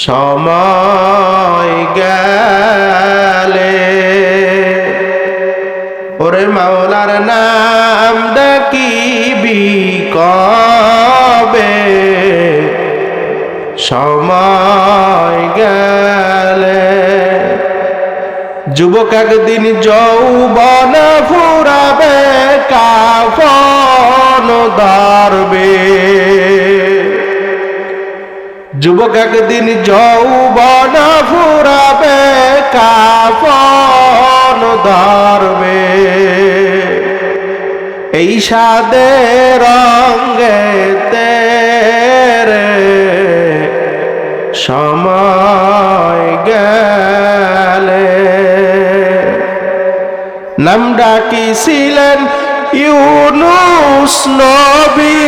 সময় গেলে ওরে মাওলার নাম ডাকিবি কবে সময় গেলে যুবক একদিন যৌবন ফুরাবে কাফন ধরবে যুবক একদিন যৌবন ফুরাবে কাফন ধরবে এই সাদের রঙেতে সময় গেলে নাম ডাকিছিলেন ইউনুস নবী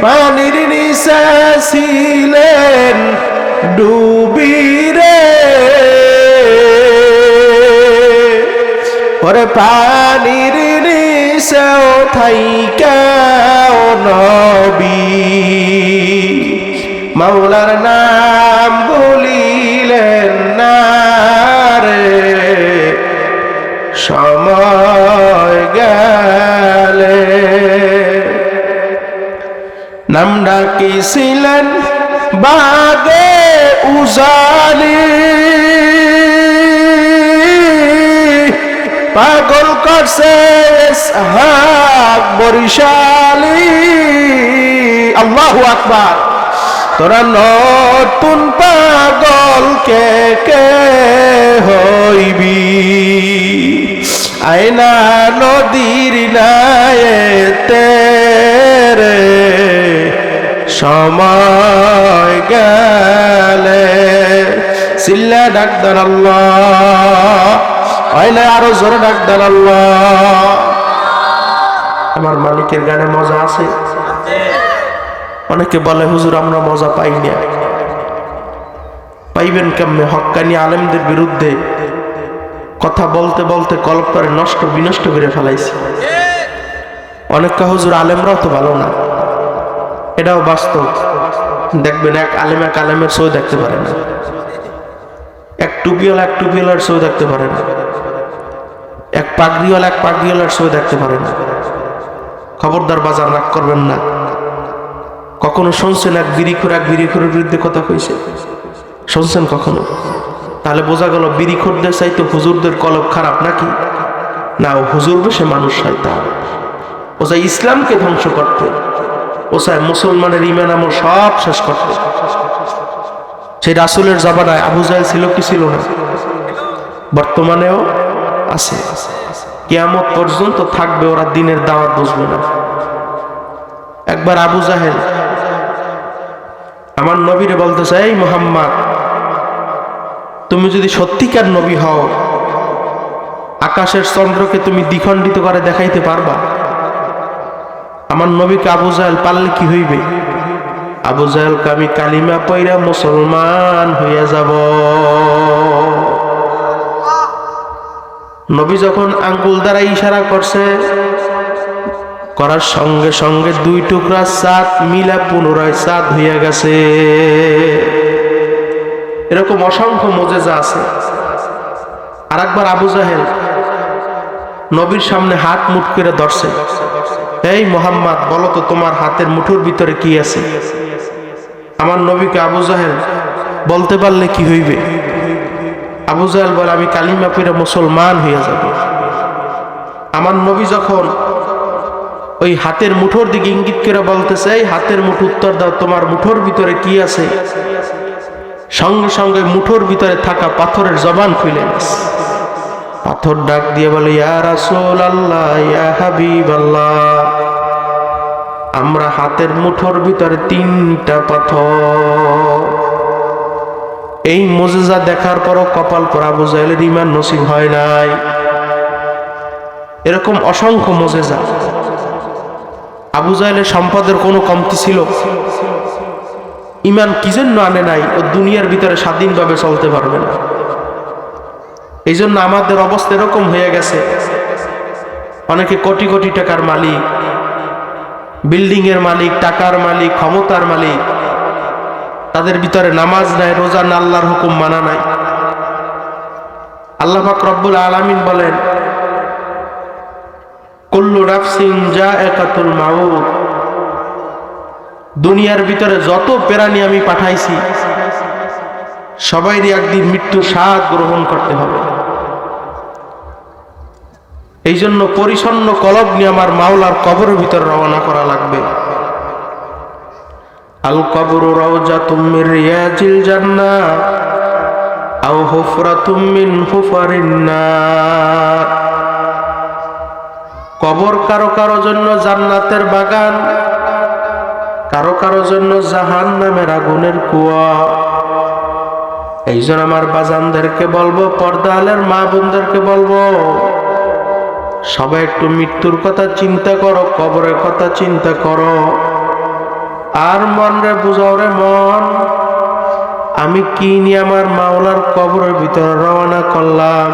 পানির নিচে ছিলেন ডুবি রে ওরে পানির নিচেও থাইকাও নবী মাওলার নাম বলিলেন না রে সময় গেলে নাম ডাকিছিলেন বাগে উজালি পাগল করছে ইসহাক বরিশালী আল্লাহু আকবার তোরা নতুন পাগল কে কে হইবি আয়না নদীর নায়েতে রে সময় গেলে সিল্লা ডাক দেন আল্লাহ আয়না আরো জোরে ডাক দেন আল্লাহ আমার মালিকের গানে মজা আছে অনেকে বলে হুজুর আমরা মজা পাই না পাইবেন কেমনে হক্কানি আলেমদের বিরুদ্ধে কথা বলতে বলতে কলপটারে নষ্ট বিনষ্ট করে ফেলাইছে অনেক হুজুর আলেমরাও তো ভালো না এটাও বাস্তব দেখবেন এক আলেমের সই দেখতে পারে না এক টুপিওয়ালার সই দেখতে পারে না এক পাগড়িওয়ালার সই দেখতে পারে না খবরদার বাজার রাগ করবেন না কখনো শুনছেন এক বিড়িখোরের বিরুদ্ধে কথা কইছে শুনছেন কখনো তাহলে বোঝা গেল বিড়িখোরদের চাইতে হুজুরদের কলব খারাপ নাকি না ও হুজুর সে মানুষ শয়তান ও চাই ইসলামকে ধ্বংস করতে ও চাই মুসলমানের ঈমান আমল সব শেষ করতে সেই রাসূলের জামানায় আবু জাহেল ছিল কি ছিল না বর্তমানেও আছে কিয়ামত পর্যন্ত থাকবে ওরা দ্বীনের দাওয়াত বুঝবে না একবার আবু জাহেল আমার নবীরে বলতেছে এই মুহাম্মদ তুমি যদি সত্যিকার নবী হও আকাশের চন্দ্রকে তুমি দ্বিখণ্ডিত করে দেখাইতে পারবা আমার নবীকে আবু জাহেল পারলে কি হইবে আবু জাহেলকে আমি কালিমা পয়রা মুসলমান হইয়া যাব নবী যখন আঙ্গুল দ্বারা ইশারা করছে করার সঙ্গে সঙ্গে দুই টুকরা চাঁদ মিলা পুনরায় চাঁদ হইয়া গেছে এরকম অসংখ্য মুজিজা আছে আর একবার আবু জাহেল নবীর সামনে হাত মুঠ করে ধরছে এই মুহাম্মদ বলো তো তোমার হাতের মুঠোর ভিতরে কি আছে আমার নবীকে আবু জাহেল বলতে পারলে কি হইবে আবু জাহেল বলে আমি কালিমা পড়ে মুসলমান হইয়া যাব আমার নবী যখন ওই হাতের মুঠোর দিকে ইঙ্গিত করে বলতেছে এই হাতের মুঠো উত্তর দাও তোমার মুঠোর ভিতরে কি আছে সঙ্গে সঙ্গে মুঠোর ভিতরে থাকা পাথরের জবান খুলে গেছে পাথর ডাক দিয়ে বলে ইয়া রাসূলুল্লাহ ইয়া হাবিবাল্লাহ আমরা হাতের মুঠোর ভিতরে 3টা পাথর এই মুজিজা দেখার পরও কপাল পর আবু জাহেলের ঈমান নসিব হয় নাই এরকম অসংখ্য মুজিজা আবু জাহেলের সম্পদের কোনো কমতি ছিল ঈমান কি জন্য আনে নাই ও দুনিয়ার ভিতরে স্বাধীনভাবে চলতে পারবে না এই জন্য আমাদের অবস্থা এরকম হয়ে গেছে অনেকে কোটি কোটি টাকার মালিক বিল্ডিং এর মালিক, টাকার মালিক, ক্ষমতার মালিক, তাদের ভিতরে নামাজ নাই, রোজা না, আল্লাহর হুকুম মানা নাই। আল্লাহ পাক রব্বুল আলামিন বলেন, কুল্লু নাফসিন যায়কাতুল মাউত, দুনিয়ার ভিতরে যত প্রাণী আমি পাঠাইছি সবাইরই একদিন মৃত্যু স্বাদ গ্রহণ করতে হবে। এই জন্য পরিচ্ছন্ন কলব নিয়ে আমার মাওলার কবরের ভিতরে রওনা করা লাগবে। আল কবরু রাউজাতুম মির রিয়াজিল জান্নাহ আও হুফরাতুম মিন হুফারিন নার। কবর কারো কারো জন্য জান্নাতের বাগান, কারো কারো জন্য জাহান্নামের আগুনের কুয়া। এই জন্য আমার বাজানদেরকে বলবো, পর্দা আলের মা বোনদেরকে বলবো, সবাই একটু মৃত্যুর কথা চিন্তা করো, কবরের কথা চিন্তা করো। আর মন রে বুঝাও রে মন, আমি কি নিয়ে আমার মাওলার কবরের ভিতরে রওনা করলাম।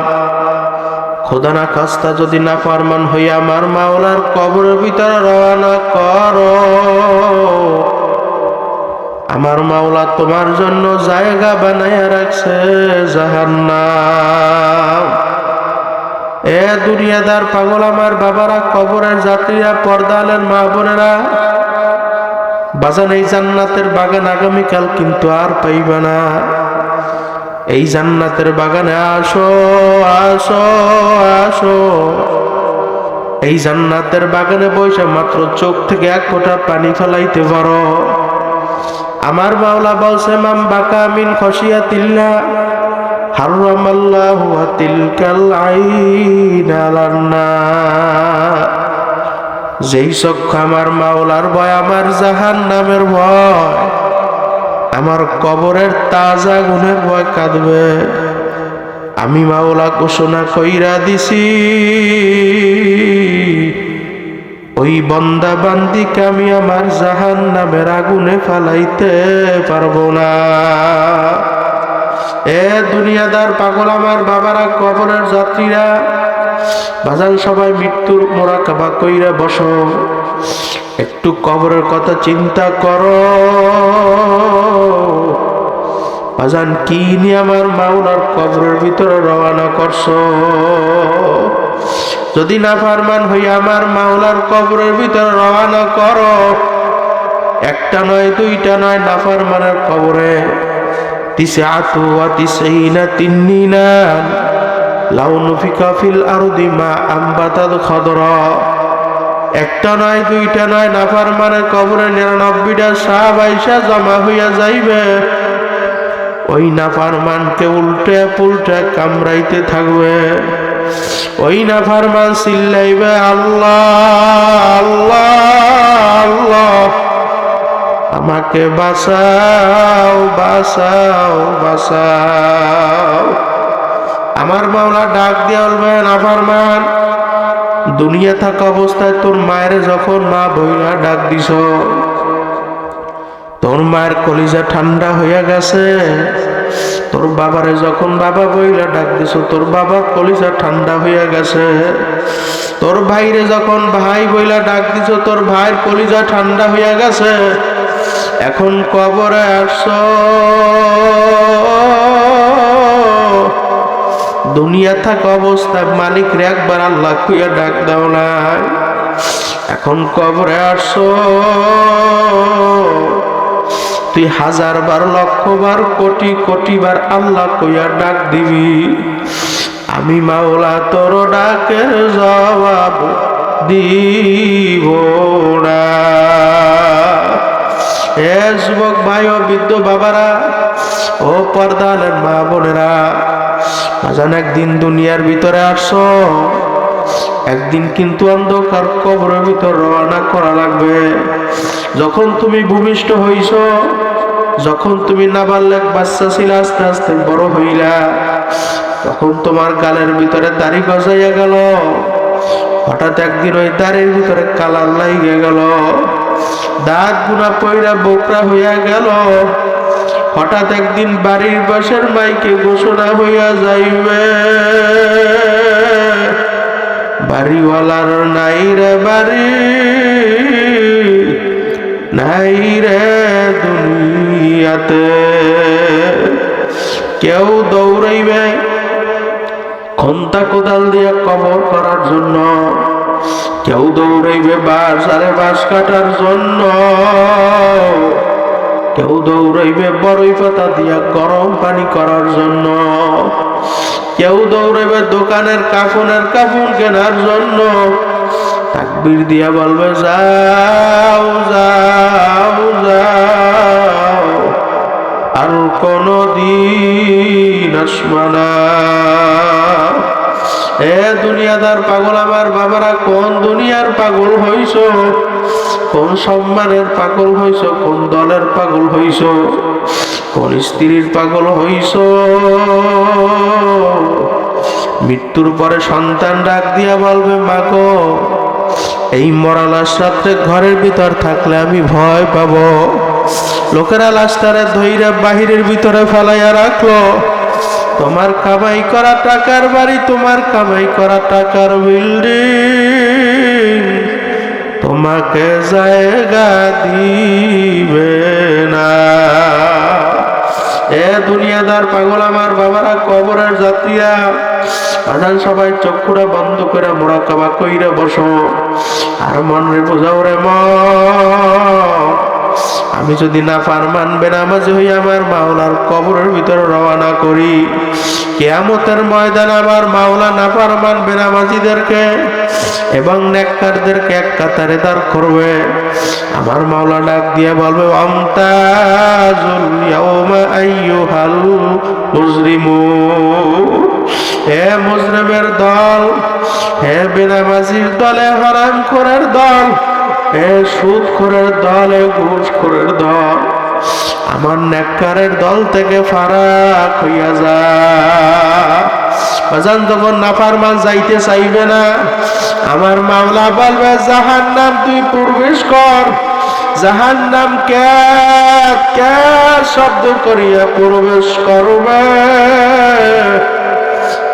খোদা না খাস্তা যদি না ফরমান হইয়া আমার মাওলার কবরের ভিতরে রওনা করো, আমার মাওলা তোমার জন্য জায়গা বানাইয়া রাখছে জাহান্নাম। এ দুনিয়াদার পাগল আমার বাবারা, কবরের যাত্রীরা, পর্দালের মা বোনেরা, বাজান এই জান্নাতের বাগান আগামীকাল কিন্তু আর পাইবা না। এই জান্নাতের বাগানে আসো আসো আসো। এই জান্নাতের বাগানে বসে মাত্র চোখ থেকে এক ফোঁটা পানি ফেলাইতে পারো। আমার মাওলা বলছে, মান বাকা মিন খশিয়াতিল্লাহ হারামাল্লাহু তিলকাল আইন আলান নার। যেই চক্ষু আমার মাওলার ভয়, আমার জাহান্নামের ভয়, আমার কবরের তাজা গুণের ভয় কাঁদবে, আমি মাওলা ঘোষণা কইরা দিছি, ওই বন্দা বান্দিকে আমি আমার জাহান্নামের আগুনে ফালাইতে পারবো না। এ দুনিয়াদার পাগল আমার বাবারা, কবরের যাত্রীরা, বাজান সবাই মৃত্যুর মোরাকাবা কইরা বসো, একটু কবরের কথা চিন্তা করো। বাজান কি নিয়ে আমার মাওলার কবরের ভিতরে রওনা করছো। যদি না ফারমান হইয়া আমার মাওলার কবরের ভিতরে রওনা করো, একটা নয় দুইটা নয়, না ফারমানের কবরে তিসআতু ওয়া তিসঈনা তিন্নিনান লাউ নুফিকা ফিল আরদি মা আম্বাতাদ খদরা। একটা নয় দুইটা নয়, নাফরমানের কবরে 99টা সাপ আইসা জমা হইয়া যাইবে। ওই নাফরমানকে উল্টে পুল্টে কামড়াইতে থাকবে। ওই নাফরমান চিল্লাইবে, আল্লাহ আল্লাহ আল্লাহ, আমাকে বাঁচাও বাঁচাও বাঁচাও। আমার মাওলা ডাক দিয়ে বলবেন, নাফরমান, দুনিয়া থাকা অবস্থায় তোর মায়ের যখন মা বইলা ডাক দিছ, তোর মায়ের কলিজা ঠান্ডা হইয়া গেছে। তোর বাবারে যখন বাবা বইলা ডাক দিছ, তোর বাবার কলিজা ঠান্ডা হইয়া গেছে। তোর ভাইরে যখন ভাই বইলা ডাক দিছ, তোর ভাইয়ের কলিজা ঠান্ডা হইয়া গেছে। এখন কবরে আসছো, দুনিয়া থাকা অবস্থায় মালিক রে একবার আল্লাহ খুইয়া ডাক দাও নাই। এখন কবরে আসছো, তুই 1000 বার, লক্ষ বার, কোটি কোটি বার আল্লাহ কইয়া ডাক দিবি, আমি মাওলা তোর ডাকের জবাব দিব না। এ যুবক ভাই ও বৃদ্ধ বাবারা, ও পর্দালের মা বোনেরা, আজান একদিন দুনিয়ার ভিতরে আসছো, একদিন কিন্তু অন্ধকার কবরের ভিতর রওনা করা লাগবে। যখন তুমি ভূমিষ্ঠ হইছ, যখন তুমি নাবালক বাচ্চা ছিল, আস্তে আস্তে বড় হইলা, তখন তোমার গালের ভিতরে দাড়ি গজাইয়া গেল। হঠাৎ একদিন ওই দাড়ির ভিতরে কালার লাগিয়ে গেল, দাঁত গুনা পইরা বোকরা হইয়া গেল। হঠাৎ একদিন বাড়ির বাসার মাইকে ঘোষণা হইয়া যাইবে, বাড়িওয়ালার নাই রে বাড়ি, নাই রে দুনিয়াতে। কেউ দৌড়াইবে খন্তা কোদাল দিয়ে কবর করার জন্য, কেউ দৌড়াইবে বাঁশ আরে বাঁশ কাটার জন্য, কেউ দৌড়াইবে বড়ই পাতা দিয়া গরম পানি করার জন্য, কেউ দৌড়াইবে দোকানের কাফন কেনার জন্য। তাকবীর দিয়া বলবে যাও যাও যাও, আর কোনদিন আসবে না। এ দুনিয়াদার পাগল আমার বাবারা, কোন দুনিয়ার পাগল হইছ, কোন সম্মানের পাগল হইছ, কোন দলের পাগল হইছ, কোন স্ত্রীর পাগল হইছ। মৃত্যুর পরে সন্তান ডাক দিয়া বলবে মা গো, এই মরা লাশ রাত্রে ঘরের ভিতর থাকলে আমি ভয় পাবো। লোকেরা লাশটারে ধইরা বাহিরের ভিতরে ফেলাইয়া রাখলো। তোমার কামাই করা টাকার বাড়ি, তোমার কামাই করা টাকার বিল্ডিং তোমাকে জায়গা দিবে না। এ দুনিয়াদার পাগল আমার বাবারা, কবরের যাত্রীরা, আজান সবাই চক্ষুরা বন্ধ করে মুরাকাবা কইরা বসো আর মন রে বোঝাও রে মন, আমি যদি না ফারমান বেনামাজি হই আমার মাওলার কবরের ভিতরে রওনা করি, কিয়ামতের ময়দানে আমার মাওলা না ফারমান বেনামাজিদেরকে এবং নেককারদেরকে এক কাতারে দাঁড় করবে। আমার মাওলা ডাক দিয়ে বলবে আমতাজুল ইয়াউমা আইয়ুহাল মুজরিমুন, হে মুজরিমের দল, হে বেনামাজির দলে হারামখোরের দল, হে সুদখোরের দল, হে ঘুষখোরের দল, আমার নেককারের দল থেকে ফারাক হইয়া যা। বাজান যখন নাফরমান যাইতে চাইবে না, আমার মাওলা বলবে জাহান্নাম তুই প্রবেশ কর। জাহান্নাম কে কে শব্দ করিয়া প্রবেশ করবে।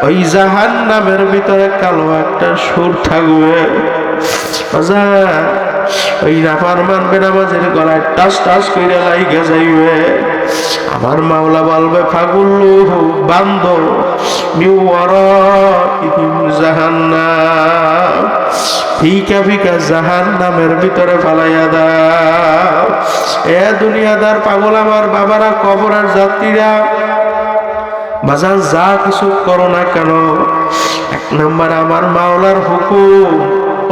ওই জাহান্নামের ভিতরে কালো একটা সুর থাকবে। ওই নাফরমান বেনামাজির গলায় টাস টাস কইরা লাইগা যাইবে। আমার মাওলা বলবে ফাগুল্লুহু বান্দ মিওয়ারাইহিম জাহান্নাম, ফিকা ফিকা জাহান্নামের ভিতরে ফালাইয়া দাও। এ দুনিয়াদার পাগল আমার বাবারা, কবরের যাত্রীরা, বাজান যা কিছু করো না কেন, এক নম্বর আমার মাওলার হুকুম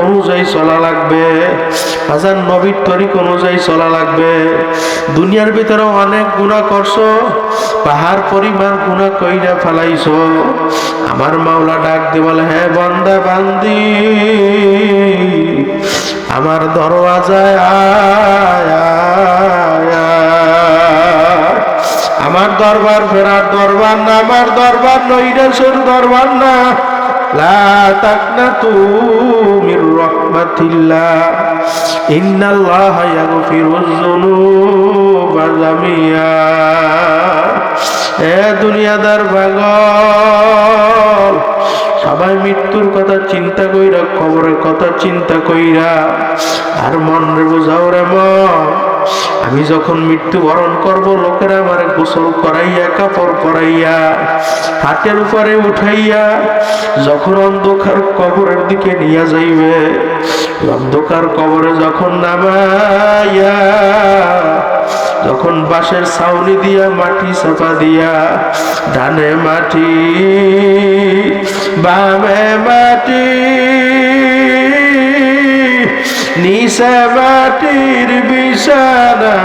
অনুযায়ী চলা লাগবে। বাজান নবীর তরিক অনুযায়ী চলা লাগবে। দুনিয়ার ভিতরে অনেক গুনাহ করছো, পাহাড় পরিমাণ গুনাহ কইরা ফেলাইছো। আমার মাওলা ডাক দিয়ে বলে হে বান্দা বান্দি, আমার দরওয়াজায় আয় আয় আয়। আমার দরবার ফেরার দরবার না, আমার দরবার নৈরাশের দরবার না। লা তাকনাতু মির রাহমাতিল্লাহ, ইন্নাল্লাহা ইয়াগফিরুয যুনুবা জামিয়া। এ দুনিয়াদার পাগল, সবাই মৃত্যুর কথা চিন্তা কইরা, কবরের কথা চিন্তা কইরা আর মন রে বোঝাও রে মন, আমি যখন মৃত্যুবরণ করব, লোকেরা আমারে গোসল করাইয়া, কাপড় পরাইয়া, হাতের উপরে উঠাইয়া যখন অন্ধকার কবরের দিকে নিয়ে যাইবে, অন্ধকার কবরে যখন নামাইয়া, যখন বাঁশের ছাউনি দিয়া মাটি চাপা দিয়া, ডানে মাটি বামে মাটি, নিচে মাটির বিছানা,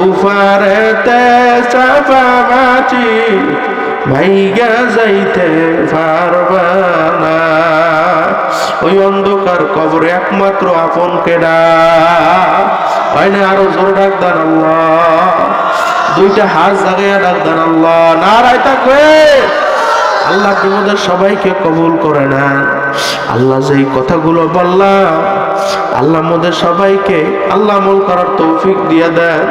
উপারেতে চাপা মাটি, ভাইগা যাইতে পারবা না। ওই অন্ধকার কবরে একমাত্র আপন কেডা হয় না? আরো জোর ডাক দেন আল্লাহ, দুইটা হাত জাগাইয়া ডাক দেন আল্লাহ, নারায় তাকবীর। আল্লাহ তোমাদের সবাইকে কবুল করে নেন। আল্লাহ যেই কথাগুলো বললাম, আল্লাহ আমাদের সবাইকে আল্লাহ আমল করার তৌফিক দিয়ে দেন।